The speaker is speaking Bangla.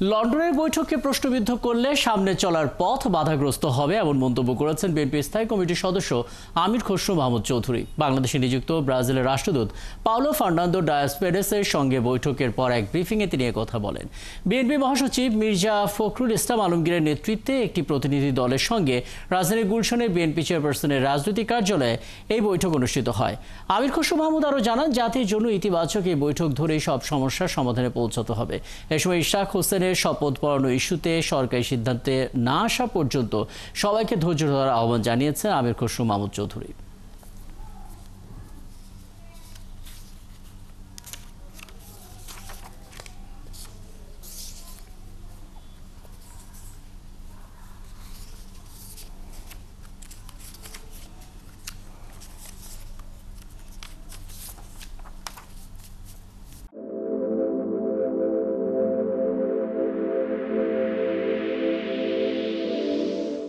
লন্ডনের বৈঠককে প্রশ্নবিদ্ধ করলে সামনে চলার পথ বাধাগ্রস্ত হবে এমন মন্তব্য করেছেন বিএনপি স্থায়ী কমিটির সদস্য আমির খসরু মাহমুদ চৌধুরী। বাংলাদেশে নিযুক্ত ব্রাজিলের রাষ্ট্রদূত পাওলো ফার্নান্দো ডায়াস পেরেসের সঙ্গে বৈঠকের পর এক ব্রিফিংয়ে তিনি কথা বলেন। বিএনপি মহাসচিব মির্জা ফখরুল ইসলাম আলমগীরের নেতৃত্বে একটি প্রতিনিধি দলের সঙ্গে রাজধানীর গুলশানে বিএনপি চেয়ারপারসনের রাজনৈতিক কার্যালয়ে এই বৈঠক অনুষ্ঠিত হয়। আমির খসরু মাহমুদ আরও জানান, জাতির জন্য ইতিবাচক এই বৈঠক ধরেই সব সমস্যার সমাধানে পৌঁছাতে হবে। এ সময় ইশরাক হোসেনের শপথ পড়ানো ইস্যুতে সরকারি সিদ্ধান্তে না আসা পর্যন্ত সবাইকে ধৈর্য ধরার আহ্বান জানিয়েছেন আমির খসরু মাহমুদ চৌধুরী।